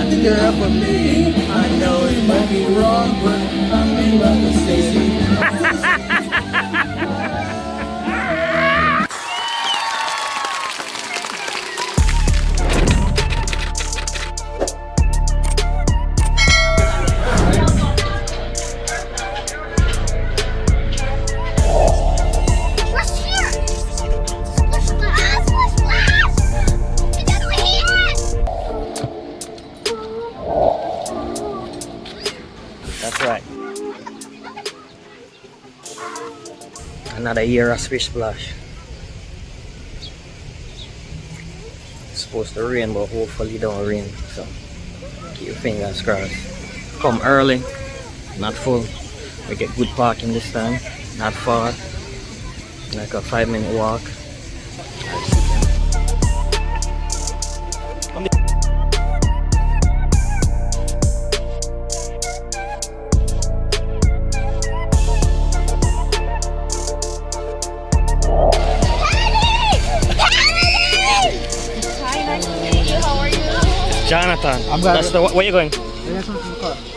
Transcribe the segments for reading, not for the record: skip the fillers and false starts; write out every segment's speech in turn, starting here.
got the girl for me. I know it might be wrong, but I'm in love with Stacy. That's right. Another year of Splish Splash. It's supposed to rain, but hopefully it don't rain. So keep your fingers crossed. Come early, not full. We get good parking this time, not far. Like a 5-minute walk. Jonathan, that's the where you going?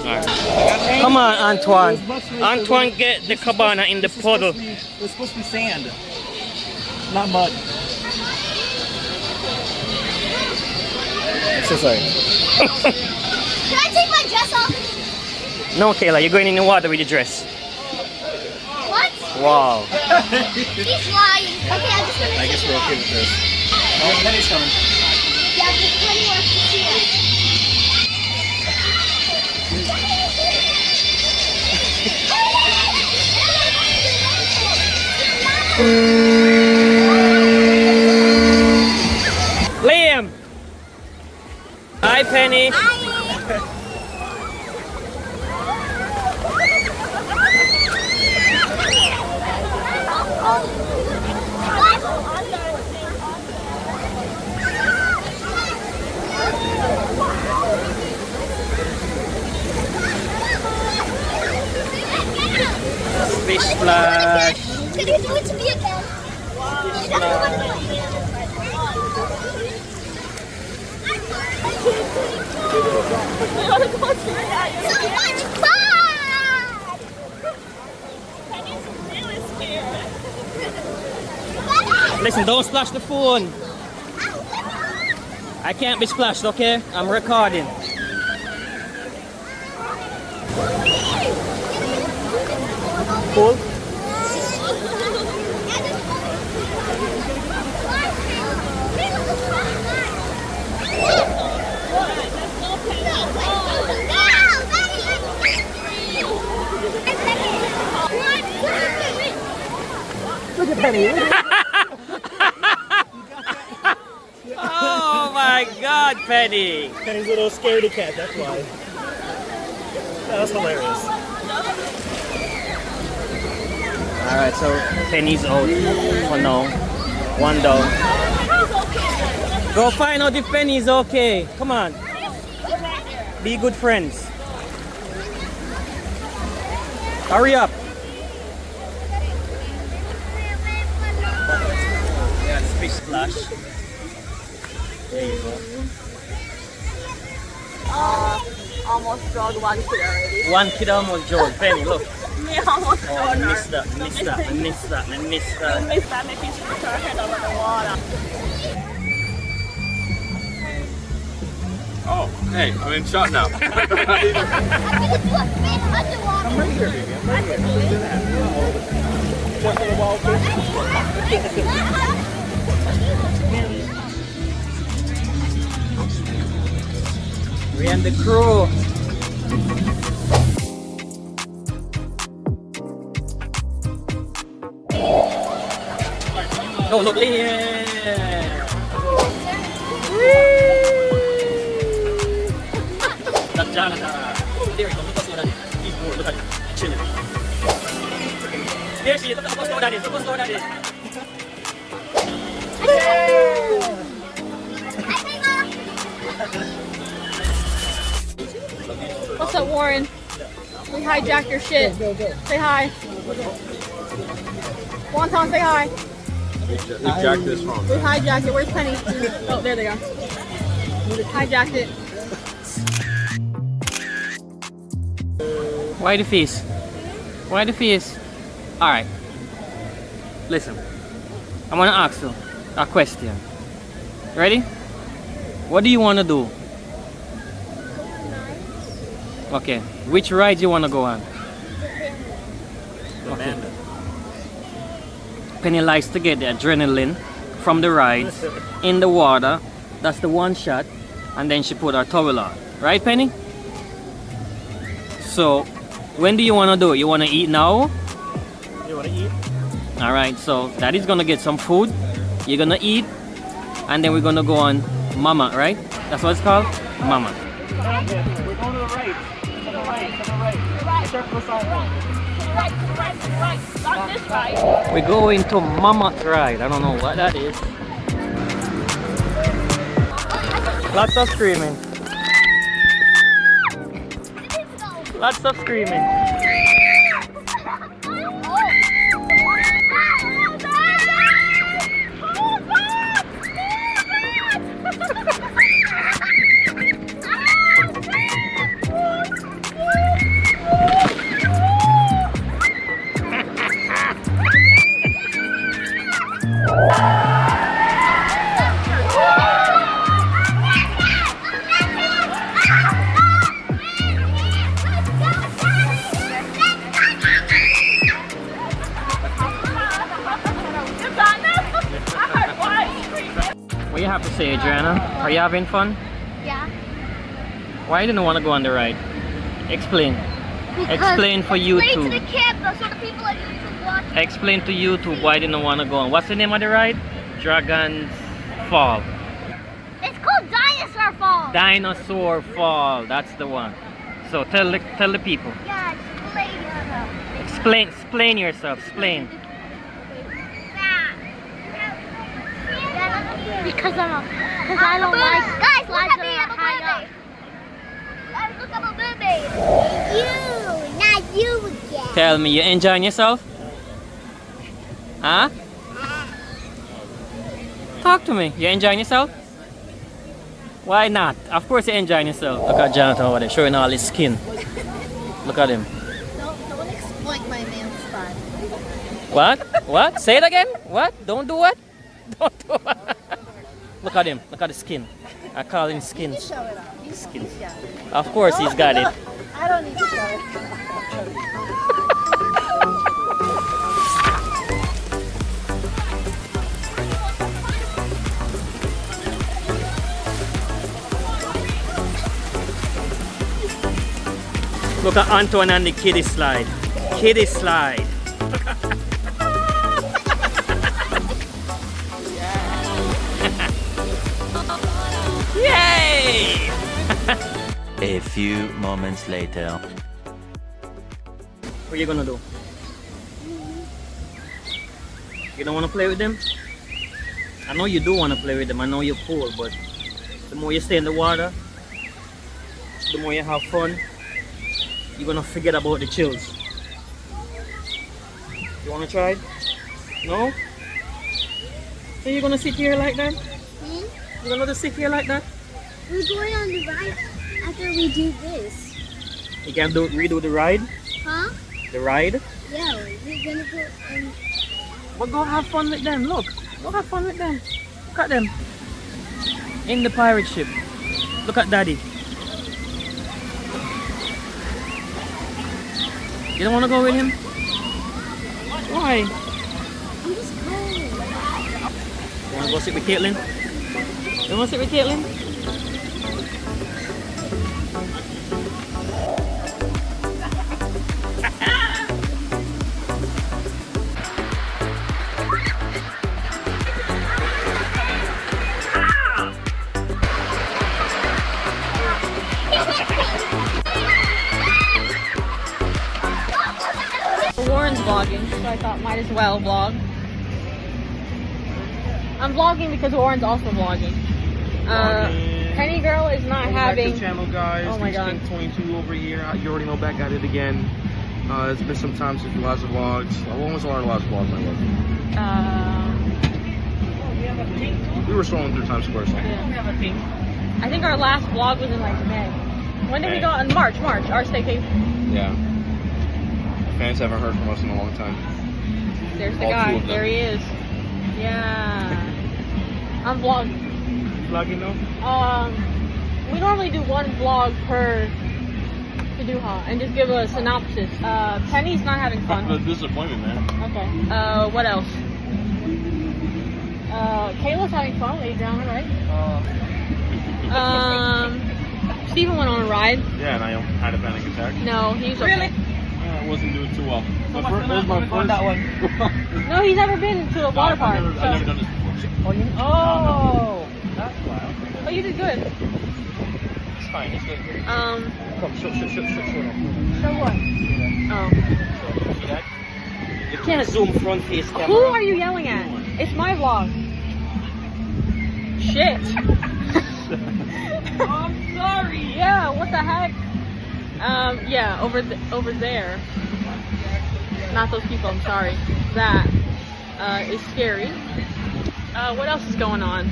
Alright. Come on, Antoine. Antoine, get the cabana in the puddle. It's supposed to be sand, not mud. I'm so sorry. Can I take my dress off? No, Kayla, you're going in the water with your dress. What? Wow. He's lying. Okay, I'm just gonna. I guess we're okay with this. Oh, Penny's coming. Yeah, but Penny wants to see us. Liam! Hi, Penny. Splish Splash. Can you do it to me again? So much fun! Penny's really scared. Listen, don't splash the phone. I can't be splashed, okay? I'm recording. Cool? Look at Penny. Oh my God, Penny! Penny's a little scaredy cat, that's why. That was hilarious. Alright, so Penny's out for now. One down. Go find out if Penny's okay. Come on. Be good friends. Hurry up. Yeah, Splish Splash. There you go. Almost drowned one kid already. One kid almost drowned. Penny, look. Me almost Oh, I missed that, I missed that, I missed that, I missed that. I missed that, maybe she put her head over the water. Oh, hey, I'm in shot now. I can do a spin underwater. I'm right here, baby. I'm right here. Look at that. Just in the wall, We and the crew. Oh, look, yeah. That's Jonathan. There you go. Look how slow that is. He's bored. Look at him. Chilling. There she is. Look how slow that is. Look how slow that is. What's up, Warren? We hijacked your shit. Say hi. Wonton, say hi. We jacked this phone. We hijacked it. Where's Penny? Oh, there they are. Hijacked it. Why the face? Why the face? Alright. Listen. I'm gonna ask you a question. Ready? What do you wanna do? Okay. Which ride you wanna go on? Okay. Penny likes to get the adrenaline from the rides in the water. That's the one shot. And then she put her towel on. Right, Penny? So, when do you want to do it? You want to eat now? You want to eat? Alright, so Daddy's going to get some food. You're going to eat. And then we're going to go on Mama, right? That's what it's called? Mama. We're going to the right. To the right. To the right. Start from the sidewalk. Right. Not this right. We're going to Mama's ride. I don't know what that is. Lots of screaming. Lots of screaming. What you have to say, Adriana? Are you having fun? Yeah. Why didn't you want to go on the ride? Explain. Explain for Explain to YouTube. the kids, so the people on YouTube watch. Explain to YouTube why didn't you want to go on. What's the name of the ride? Dragon's Fall. It's called Dinosaur Fall. Dinosaur Fall. That's the one. So tell the people. Yeah, Explain yourself. Explain. Because I don't like guys, look at me, I'm a mermaid. Guys, look, I'm a mermaid. You, not you again. Tell me, you enjoying yourself? Huh? Talk to me. You enjoying yourself? Why not? Of course you're enjoying yourself. Look at Jonathan over there showing all his skin. Look at him. Don't exploit my man's fun. What? What? Say it again? What? Don't do what? Don't do what? Look at him. Look at the skin. I call him skins. Show it off. Skins. Yeah. Of course he's got it. I don't need to show it. Look at Antoine and the kiddie slide. Kiddie slide. Yay! A few moments later. What are you gonna do? You don't want to play with them? I know you do want to play with them. I know you're cool, but the more you stay in the water, the more you have fun, you're gonna forget about the chills. You wanna try? No? So you're gonna sit here like that? You're gonna just sit here like that? We're going on the ride after we do this. You can redo the ride? Huh? The ride? Yeah, we're gonna go and... But go have fun with them, look. Go have fun with them. Look at them. In the pirate ship. Look at Daddy. You don't want to go with him? Why? I'm just cold. You want to go sit with Caitlin? You want to sit with Caitlin? Warren's vlogging, so I thought might as well vlog. I'm vlogging because Warren's also vlogging. Penny Girl is not having. Back to channel, guys. Oh my god. 22 over here. You already know, back at it again. It's been some time since the last vlogs. When was our last vlog, my love? We have a pink. We were strolling through Times Square. So. Yeah. We have a pink. I think our last vlog was in like May. When did we go? In March, our staycation. Yeah. Fans haven't heard from us in a long time. There's the All two guy. of them. There he is. Yeah. I'm vlogging. Vlogging now? We normally do one vlog per Kaduha and just give a synopsis. Penny's not having fun. That's a disappointment, man. Okay. What else? Kayla's having fun with Adriana, right? Steven went on a ride. Yeah, and I had a panic attack. No, he's okay. I wasn't doing too well. That was my first. that one. No, he's never been to a water park. I've never done this before. Oh. That's why. Oh, you did good. It's fine. It's good. Come, Show. show what? Oh. See that? You can't zoom front face camera. Who are you yelling at? It's my vlog. Shit. Oh, I'm sorry. Yeah, what the heck? Yeah, over there. Not those people, I'm sorry. That is scary. What else is going on?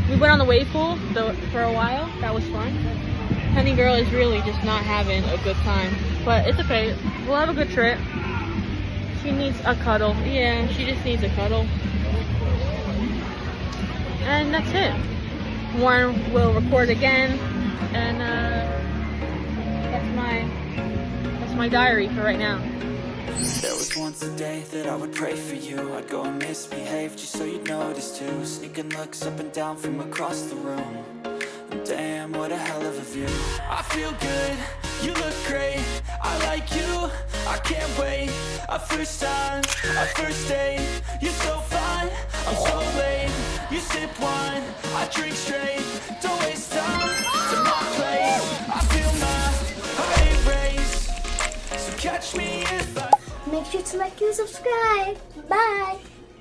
We went on the wave pool for a while. That was fun. Penny girl is really just not having a good time. But it's okay. We'll have a good trip. She needs a cuddle. Yeah, she just needs a cuddle. And that's it. Warren will record again. And that's my diary for right now. There was once a day that I would pray for you. I'd go and misbehave just so you'd notice too. Sneaking looks up and down from across the room. And damn, what a hell of a view. I feel good, you look great. I like you, I can't wait. A first time, a first date. You're so fine, I'm so late. You sip wine, I drink straight. Don't waste time to my place. I feel my heart race. So catch me if I... Make sure to like and subscribe. Bye.